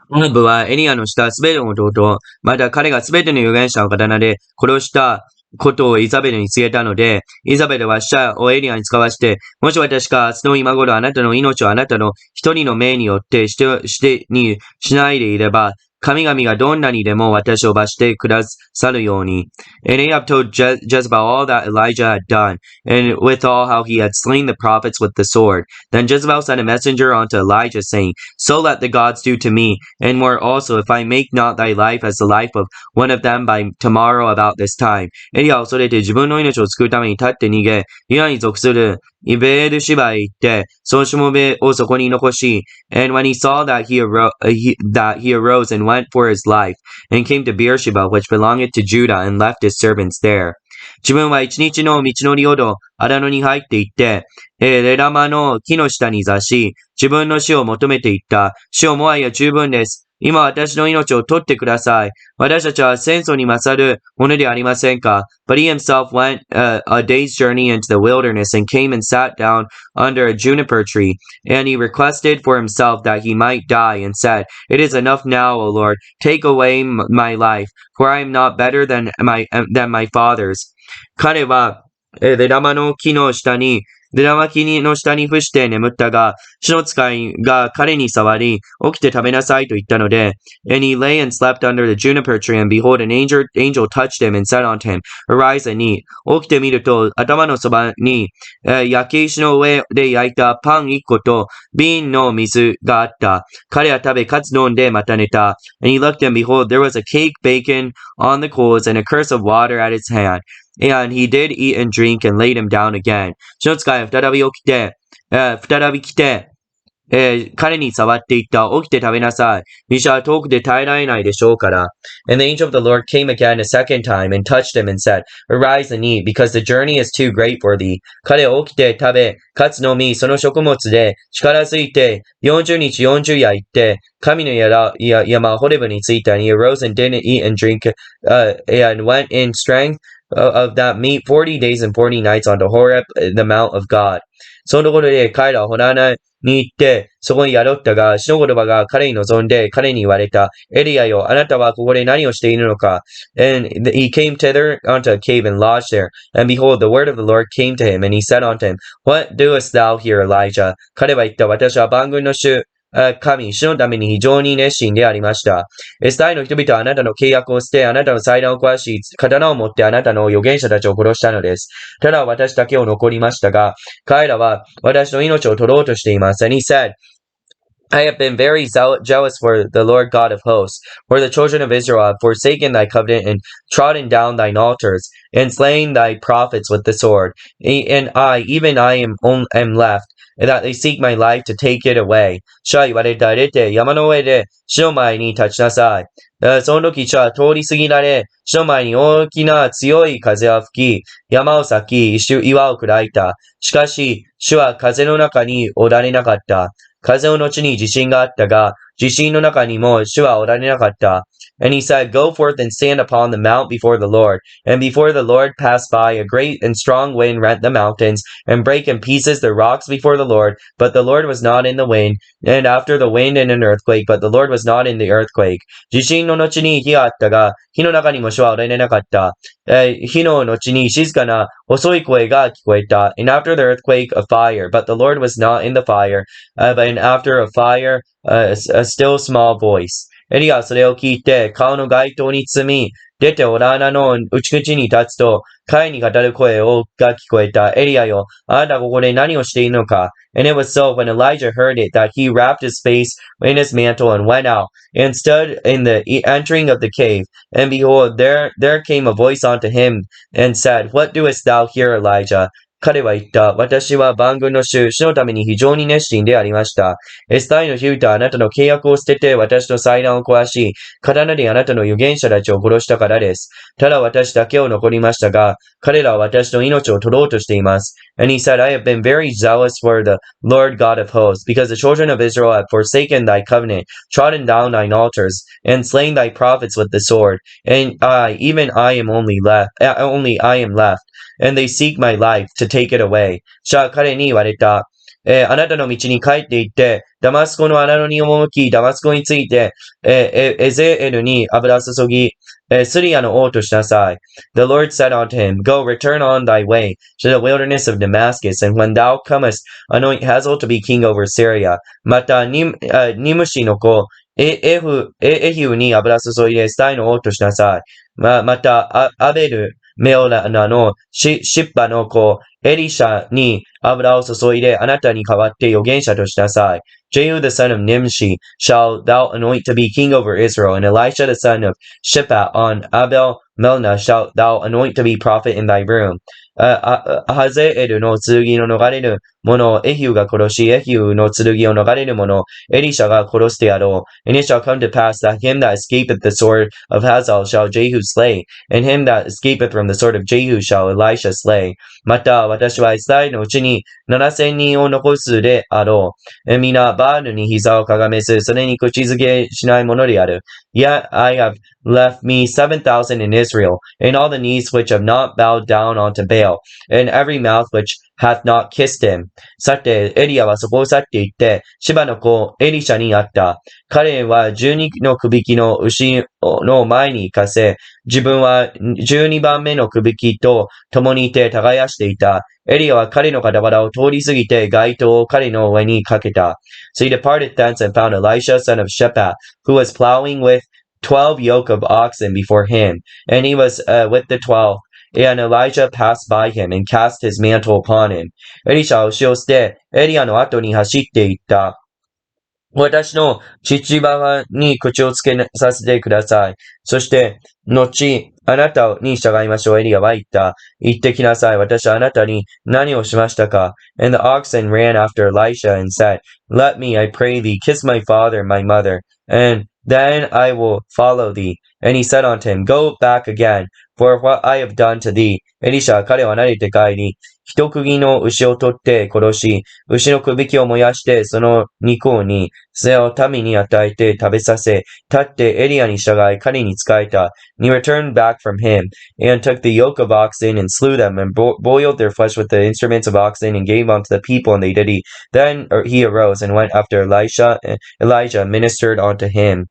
アハブはエリアのしたすべての弟、また彼がすべての預言者を刀で殺したことをイザベルに告げたので、イザベルは死者をエリアに使わして、もし私が明日の今頃あなたの命をあなたの一人の命によってにしないでいれば、神々がどんなにでも私を罰してくださるように。And Ahab told Jezebel all that Elijah had done, and withal how he had slain the prophets with the sword. Then Jezebel sent a messenger unto Elijah, saying, So let the gods do to me, and more also, if I make not thy life as the life of one of them by tomorrow about this time. エリアは恐れて自分の命を救うために立って逃げ、ユダに属するイベールシバへ行って、そのしもべをそこに残し、and when he saw that he arose and went for his life, and came to Beersheba, which belonged to Judah, and left his servants there. 自分は一日の道のりほど荒野に入って行って、レラマの木の下に座し、自分の死を求めていった。死をもはや十分です。今私の命を取ってください。私たちは戦争に勝るものでありませんか。But he himself went a day's journey into the wilderness and came and sat down under a juniper tree. And he requested for himself that he might die and said, It is enough now, O Lord, take away my life, for I am not better than my fathers. 彼は、レラマ木の下に伏して眠ったが、主の使いが彼に触り、起きて食べなさいと言ったので、And he lay and slept under the juniper tree, and behold, an angel touched him and said unto him, Arise and eat. 起きてみると、頭のそばに、焼き石の上で焼いたパン一個と瓶の水があった。彼は食べ、かつ飲んでまた寝た。And he looked, and behold, there was a cake baking on the coals, and a cruse of water at his hand.And he did eat and drink and laid him down again. 主の使いは再び来て、彼に触っていった。起きて食べなさい。飯は遠くで耐えられないでしょうから。And the angel of the Lord came again a second time and touched him and said, Arise and eat, because the journey is too great for thee. 彼は起きて食べ、かつ飲み、その食物で力づいて、40日40夜行って、神の山ホレブに着いた。And he arose and didn't eat and drink, and went in strength.of that meat 40 days and 40 nights unto Horeb, the mount of God. そのところで彼らはホラーに行って、そこに宿ったが、主の言葉が彼に望んで、彼に言われた。エリアよ、あなたはここで何をしているのか。And he came thither unto a cave and lodged there. And behold, the word of the Lord came to him, and he said unto him, What doest thou here, Elijah? 彼は言った。私は万軍の主主のために非常に熱心でありました。エスタイの人々はあなたの契約を捨て、あなたの祭壇を壊し、刀を持ってあなたの預言者たちを殺したのです。ただ私だけを残りましたが、彼らは私の命を取ろうとしています。And he said,I have been very jealous for the Lord God of hosts, for the children of Israel have forsaken thy covenant and trodden down thine altars, and slain thy prophets with the sword. And even I am left.that they seek my life to take it away. 主は言われた。出て山の上で主の前に立ちなさい。その時主は通り過ぎられ、主の前に大きな強い風が吹き、山を裂き、岩を砕いた。しかし、主は風の中におられなかった。風の後に地震があったが、地震の中にも主はおられなかった。And he said, Go forth and stand upon the mount before the Lord. And before the Lord passed by, a great and strong wind rent the mountains, and brake in pieces the rocks before the Lord. But the Lord was not in the wind, and after the wind in an earthquake, but the Lord was not in the earthquake. 地震の後に火があったが、火の中にも主はおられなかった。火の後に静かな細い声が聞こえた。And after the earthquake, a fire, but the Lord was not in the fire. And after a fire, a still small voice.エリアはそれを聞いて、顔の街灯に積み、出てオラ穴の内口に立つと、彼に語る声が聞こえた。エリアよ、あなたここで何をしているのか。And it was so when Elijah heard it that he wrapped his face in his mantle and went out and stood in the entering of the cave. And behold, there came a voice unto him and said, What doest thou here, Elijah?彼は言った。私は万軍の主のために非常に熱心でありました。エスタイの人々はあなたの契約を捨てて私の祭壇を壊し、刀であなたの預言者たちを殺したからです。ただ私だけを残りましたが、彼らは私の命を取ろうとしています。And he said, I have been very zealous for the Lord God of hosts, because the children of Israel have forsaken thy covenant, trodden down thine altars, and slain thy prophets with the sword. And even I am left.And they seek my life to take it away. 主は彼に言われた。あなたの道に帰って行って、ダマスコの荒野に赴き、ダマスコについて、エゼエルに油注ぎ、スリアの王としなさい。The Lord said unto him, Go, return on thy way to the wilderness of Damascus, and when thou comest, anoint Hazael to be king over Syria. また、ニムシの子、エヒウに油注いで、スタイの王としなさい。また、アベル、メオラナのシッパの子、エリシャに油を注いで、あなたに代わって預言者としなさい。Jehu the son of Nimshi shall thou anoint to be king over Israel, and Elisha the son of Shiphat on Abel Melna shalt thou anoint to be prophet in thy room. ハゼエルの剣を逃れる者をエヒュが殺し、エヒュの剣を逃れる者をエリシャが殺してやろう。And it shall come to pass that him that escapeth the sword of Hazael shall Jehu slay, and him that escapeth from the sword of Jehu shall Elisha slay. また、私はイスラエルのうちに7000人を残すであろう。皆、バールに膝をかがめず、それに口づけしないものである。Yet I have left me 7,000 in Israel, and all the knees which have not bowed down unto Baal, and every mouth which hath not kissed him. さて、エリアはそこを去って行って、シバの子エリシャに会った。彼は12のくびきの牛の前に行かせ、自分は12番目のくびきと共にいて耕していた。エリアは彼の傍らを通り過ぎて街灯を彼の上にかけた。So he departed thence and found Elisha son of Shaphat, who was plowing with 12 yoke of oxen before him, and he was with the 12. And Elijah passed by him and cast his mantle upon him. エリシャは牛を捨て、エリアの後に走っていった。私の父母に口をつけさせてください。そして、後、あなたに従いましょう。エリアは言った。言ってきなさい。私はあなたに何をしましたか？ And the oxen ran after Elisha and said, Let me, I pray thee, kiss my father and my mother, and then I will follow thee. And he said unto him, Go back again, for what I have done to thee. エリシャは彼を離れて帰り、一釘の牛を取って殺し、牛のくびきを燃やして、その肉に、それを民に与えて食べさせ、立ってエリアに従い彼に仕えた。And he returned back from him, and took the yoke of oxen, and slew them, and boiled their flesh with the instruments of oxen, and gave unto the people, and they did eat. Then he arose, and went after Elijah, ministered unto him.